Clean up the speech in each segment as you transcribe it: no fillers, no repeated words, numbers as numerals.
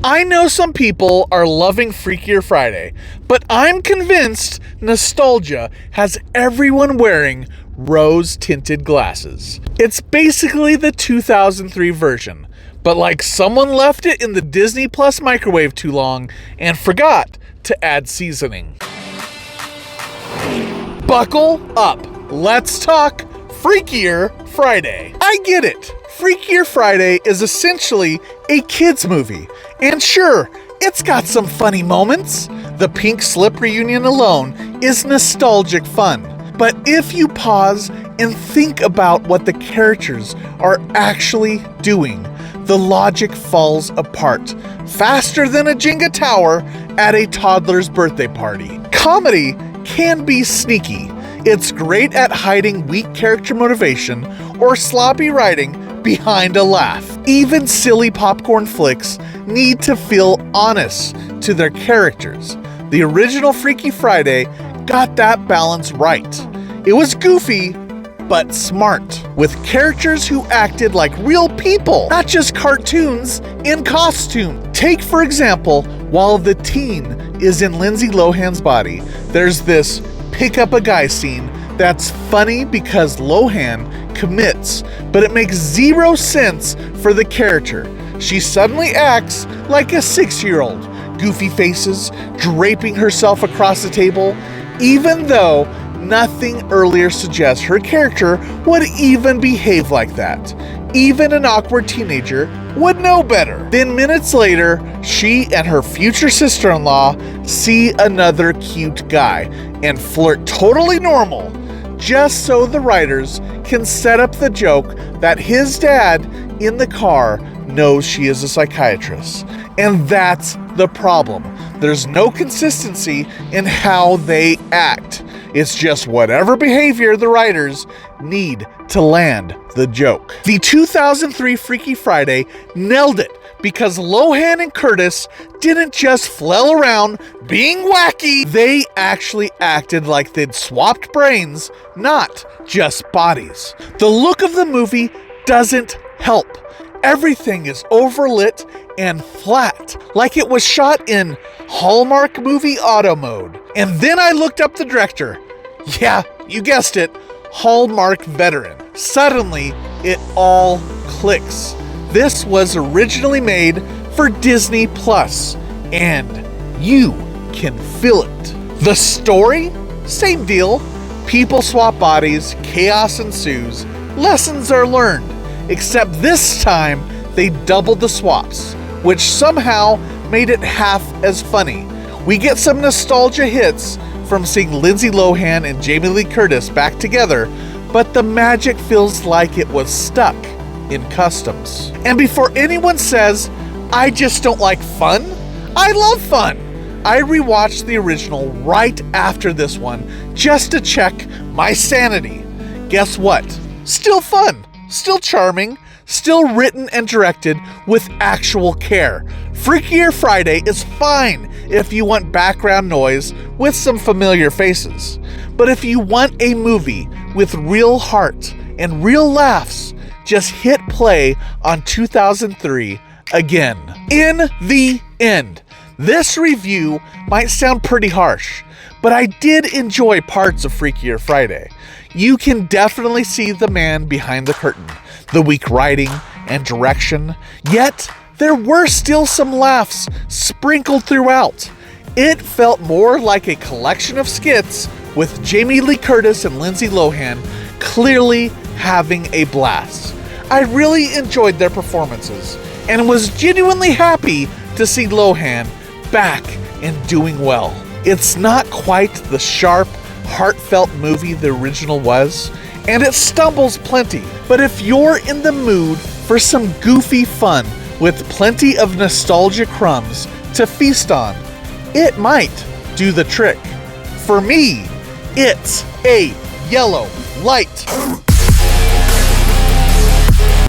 I know some people are loving Freakier Friday, but I'm convinced nostalgia has everyone wearing rose-tinted glasses. It's basically the 2003 version, but like someone left it in the Disney Plus microwave too long and forgot to add seasoning. Buckle up. Let's talk Freakier Friday. I get it. Freakier Friday is essentially a kids movie. And sure, it's got some funny moments. The pink slip reunion alone is nostalgic fun. But if you pause and think about what the characters are actually doing, the logic falls apart faster than a Jenga tower at a toddler's birthday party. Comedy can be sneaky. It's great at hiding weak character motivation or sloppy writing behind a laugh. Even silly popcorn flicks need to feel honest to their characters. The original Freaky Friday got that balance right. It was goofy, but smart, with characters who acted like real people, not just cartoons in costume. Take, for example, while the teen is in Lindsay Lohan's body, there's this pick up a guy scene that's funny because Lohan commits, but it makes zero sense for the character. She suddenly acts like a 6-year-old, goofy faces, draping herself across the table, even though nothing earlier suggests her character would even behave like that. Even an awkward teenager would know better. Then minutes later, she and her future sister-in-law see another cute guy and flirt totally normal, just so the writers can set up the joke that his dad in the car knows she is a psychiatrist. And that's the problem. There's no consistency in how they act. It's just whatever behavior the writers need to land the joke. The 2003 Freaky Friday nailed it because Lohan and Curtis didn't just flail around being wacky. They actually acted like they'd swapped brains, not just bodies. The look of the movie doesn't help. Everything is overlit and flat, like it was shot in Hallmark movie auto mode. And then I looked up the director. Yeah, you guessed it, Hallmark veteran. Suddenly, it all clicks. This was originally made for Disney Plus, and you can feel it. The story? Same deal. People swap bodies, chaos ensues, lessons are learned. Except this time, they doubled the swaps, which somehow made it half as funny. We get some nostalgia hits from seeing Lindsay Lohan and Jamie Lee Curtis back together, but the magic feels like it was stuck in customs. And before anyone says, I just don't like fun, I love fun. I rewatched the original right after this one just to check my sanity. Guess what? Still fun. Still charming, still written and directed with actual care. Freakier Friday is fine if you want background noise with some familiar faces. But if you want a movie with real heart and real laughs, just hit play on 2003 again. In the end, this review might sound pretty harsh, but I did enjoy parts of Freakier Friday. You can definitely see the man behind the curtain, the weak writing and direction, yet there were still some laughs sprinkled throughout. It felt more like a collection of skits with Jamie Lee Curtis and Lindsay Lohan clearly having a blast. I really enjoyed their performances and was genuinely happy to see Lohan back and doing well. It's not quite the sharp, heartfelt movie the original was, and it stumbles plenty. But if you're in the mood for some goofy fun with plenty of nostalgia crumbs to feast on, it might do the trick. For me, it's a yellow light.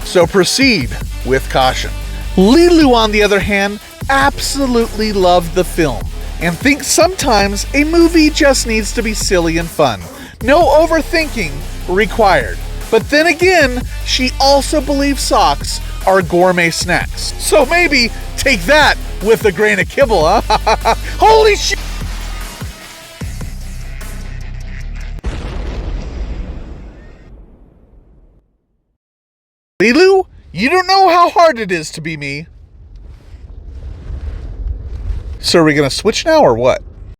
So proceed with caution. LeeLoo, on the other hand, absolutely loved the film and thinks sometimes a movie just needs to be silly and fun. No overthinking required. But then again, she also believes socks are gourmet snacks. So maybe take that with a grain of kibble, huh? Holy shit! LeeLoo, you don't know how hard it is to be me. So are we gonna switch now or what?